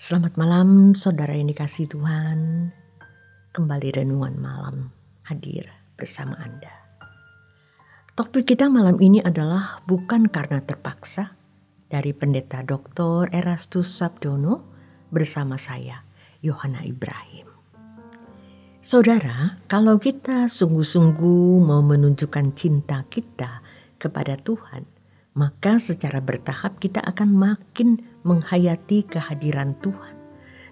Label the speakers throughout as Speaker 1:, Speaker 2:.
Speaker 1: Selamat malam saudara yang dikasihi Tuhan. Kembali renungan malam hadir bersama Anda. Topik kita malam ini adalah bukan karena terpaksa, dari Pendeta Dr. Erastus Sabdono bersama saya, Yohana Ibrahim. Saudara, kalau kita sungguh-sungguh mau menunjukkan cinta kita kepada Tuhan, maka secara bertahap kita akan makin menghayati kehadiran Tuhan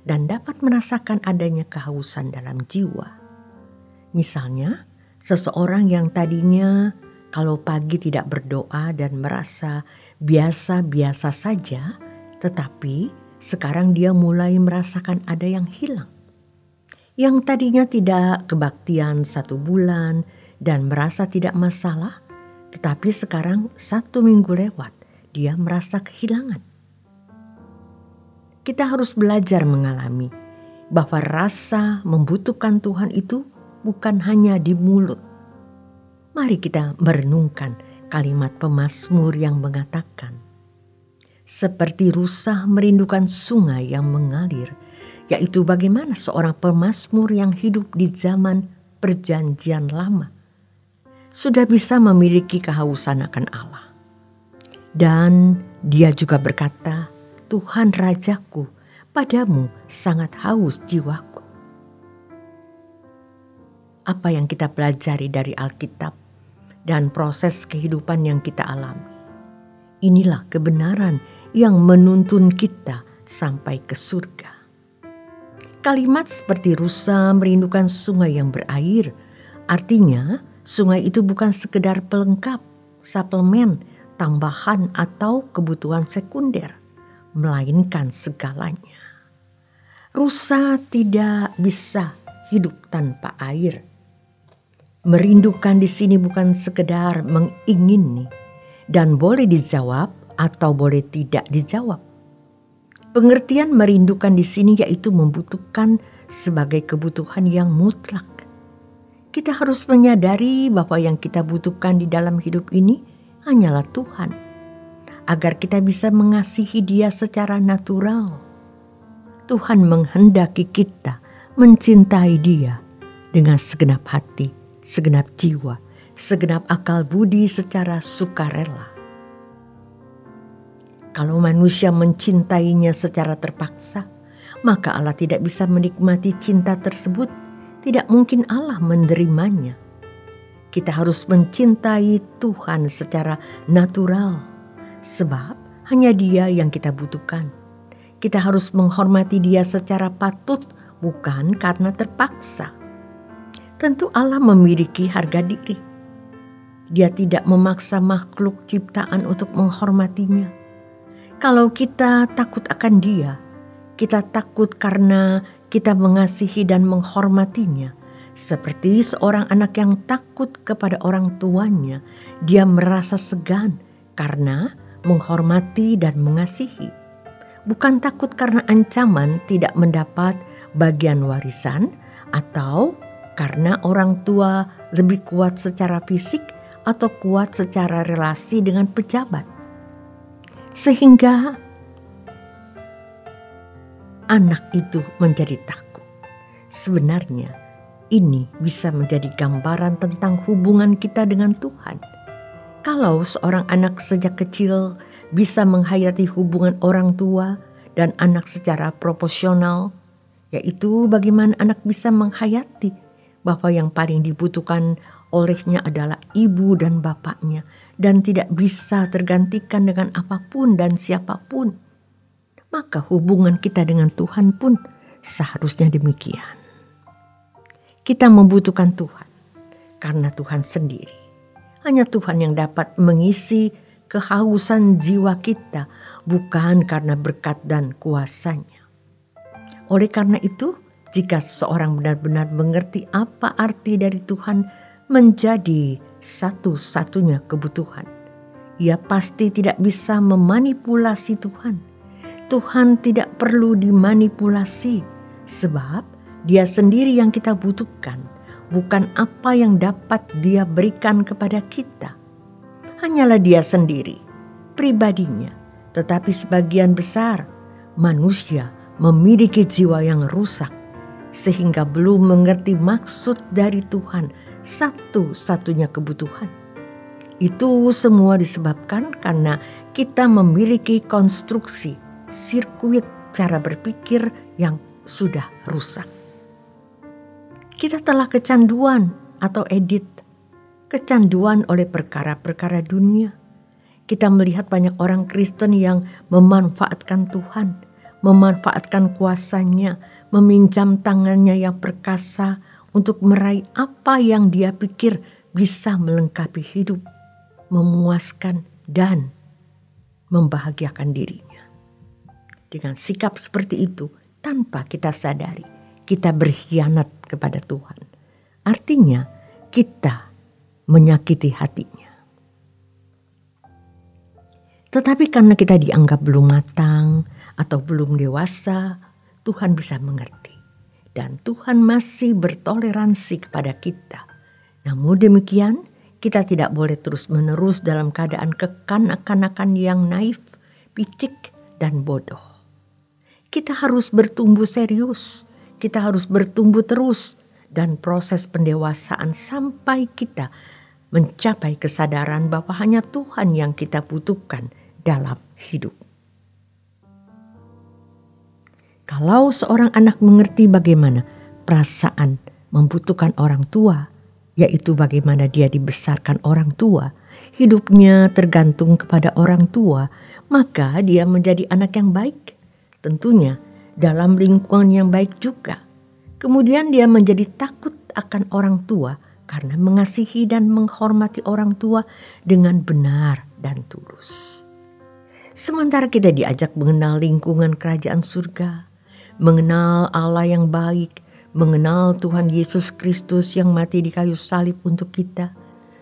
Speaker 1: dan dapat merasakan adanya kehausan dalam jiwa. Misalnya, seseorang yang tadinya kalau pagi tidak berdoa dan merasa biasa-biasa saja, tetapi sekarang dia mulai merasakan ada yang hilang. Yang tadinya tidak kebaktian 1 bulan dan merasa tidak masalah, tetapi sekarang 1 minggu lewat, dia merasa kehilangan. Kita harus belajar mengalami bahwa rasa membutuhkan Tuhan itu bukan hanya di mulut. Mari kita merenungkan kalimat pemazmur yang mengatakan, seperti rusa merindukan sungai yang mengalir, yaitu bagaimana seorang pemazmur yang hidup di zaman perjanjian lama sudah bisa memiliki kehausan akan Allah. Dan dia juga berkata, Tuhan Rajaku, padamu sangat haus jiwaku. Apa yang kita pelajari dari Alkitab dan proses kehidupan yang kita alami, inilah kebenaran yang menuntun kita sampai ke surga. Kalimat seperti rusa merindukan sungai yang berair, artinya sungai itu bukan sekedar pelengkap, suplemen, tambahan atau kebutuhan sekunder, melainkan segalanya. Rusa tidak bisa hidup tanpa air. Merindukan di sini bukan sekedar mengingini dan boleh dijawab atau boleh tidak dijawab. Pengertian merindukan di sini yaitu membutuhkan sebagai kebutuhan yang mutlak. Kita harus menyadari bahwa yang kita butuhkan di dalam hidup ini hanyalah Tuhan, agar kita bisa mengasihi Dia secara natural. Tuhan menghendaki kita mencintai Dia dengan segenap hati, segenap jiwa, segenap akal budi secara sukarela. Kalau manusia mencintainya secara terpaksa, maka Allah tidak bisa menikmati cinta tersebut. Tidak mungkin Allah menerimanya. Kita harus mencintai Tuhan secara natural, sebab hanya Dia yang kita butuhkan. Kita harus menghormati Dia secara patut, bukan karena terpaksa. Tentu Allah memiliki harga diri. Dia tidak memaksa makhluk ciptaan untuk menghormatinya. Kalau kita takut akan Dia, kita takut karena kita mengasihi dan menghormatinya. Seperti seorang anak yang takut kepada orang tuanya, dia merasa segan karena menghormati dan mengasihi. Bukan takut karena ancaman tidak mendapat bagian warisan atau karena orang tua lebih kuat secara fisik atau kuat secara relasi dengan pejabat. Sehingga anak itu menjadi takut. Sebenarnya ini bisa menjadi gambaran tentang hubungan kita dengan Tuhan. Kalau seorang anak sejak kecil bisa menghayati hubungan orang tua dan anak secara proporsional, yaitu bagaimana anak bisa menghayati bahwa yang paling dibutuhkan olehnya adalah ibu dan bapaknya dan tidak bisa tergantikan dengan apapun dan siapapun, maka hubungan kita dengan Tuhan pun seharusnya demikian. Kita membutuhkan Tuhan karena Tuhan sendiri. Hanya Tuhan yang dapat mengisi kehausan jiwa kita, bukan karena berkat dan kuasanya. Oleh karena itu, jika seseorang benar-benar mengerti apa arti dari Tuhan menjadi satu-satunya kebutuhan, ia pasti tidak bisa memanipulasi Tuhan. Tuhan tidak perlu dimanipulasi, sebab Dia sendiri yang kita butuhkan, bukan apa yang dapat Dia berikan kepada kita. Hanyalah Dia sendiri, pribadinya, tetapi sebagian besar manusia memiliki jiwa yang rusak sehingga belum mengerti maksud dari Tuhan, satu-satunya kebutuhan. Itu semua disebabkan karena kita memiliki konstruksi, sirkuit cara berpikir yang sudah rusak. Kita telah kecanduan atau kecanduan oleh perkara-perkara dunia. Kita melihat banyak orang Kristen yang memanfaatkan Tuhan, memanfaatkan kuasanya, meminjam tangannya yang perkasa untuk meraih apa yang dia pikir bisa melengkapi hidup, memuaskan dan membahagiakan dirinya. Dengan sikap seperti itu, tanpa kita sadari, kita berkhianat kepada Tuhan. Artinya, kita menyakiti hatinya. Tetapi karena kita dianggap belum matang atau belum dewasa, Tuhan bisa mengerti. Dan Tuhan masih bertoleransi kepada kita. Namun demikian, kita tidak boleh terus-menerus dalam keadaan kekanak-kanakan yang naif, picik, dan bodoh. Kita harus bertumbuh serius, kita harus bertumbuh terus, dan proses pendewasaan sampai kita mencapai kesadaran bahwa hanya Tuhan yang kita butuhkan dalam hidup. Kalau seorang anak mengerti bagaimana perasaan membutuhkan orang tua, yaitu bagaimana dia dibesarkan orang tua, hidupnya tergantung kepada orang tua, maka dia menjadi anak yang baik. Tentunya dalam lingkungan yang baik juga. Kemudian dia menjadi takut akan orang tua karena mengasihi dan menghormati orang tua dengan benar dan tulus. Sementara kita diajak mengenal lingkungan kerajaan surga, mengenal Allah yang baik, mengenal Tuhan Yesus Kristus yang mati di kayu salib untuk kita.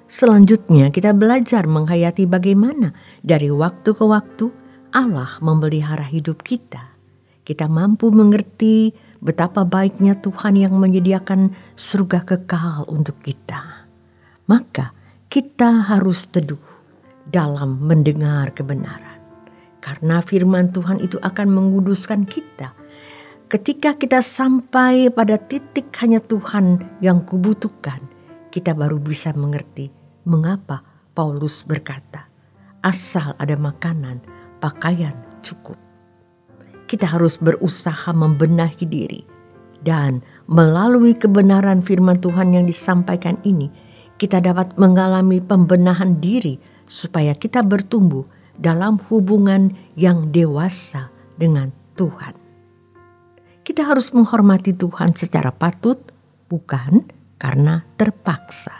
Speaker 1: Selanjutnya kita belajar menghayati bagaimana dari waktu ke waktu Allah memelihara hidup kita. Kita mampu mengerti betapa baiknya Tuhan yang menyediakan surga kekal untuk kita. Maka kita harus teduh dalam mendengar kebenaran. Karena firman Tuhan itu akan menguduskan kita. Ketika kita sampai pada titik hanya Tuhan yang kubutuhkan, kita baru bisa mengerti mengapa Paulus berkata, asal ada makanan, pakaian cukup. Kita harus berusaha membenahi diri. Dan melalui kebenaran firman Tuhan yang disampaikan ini, kita dapat mengalami pembenahan diri supaya kita bertumbuh dalam hubungan yang dewasa dengan Tuhan. Kita harus menghormati Tuhan secara patut, bukan karena terpaksa.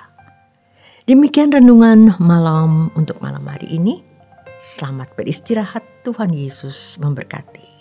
Speaker 1: Demikian renungan malam untuk malam hari ini. Selamat beristirahat, Tuhan Yesus memberkati.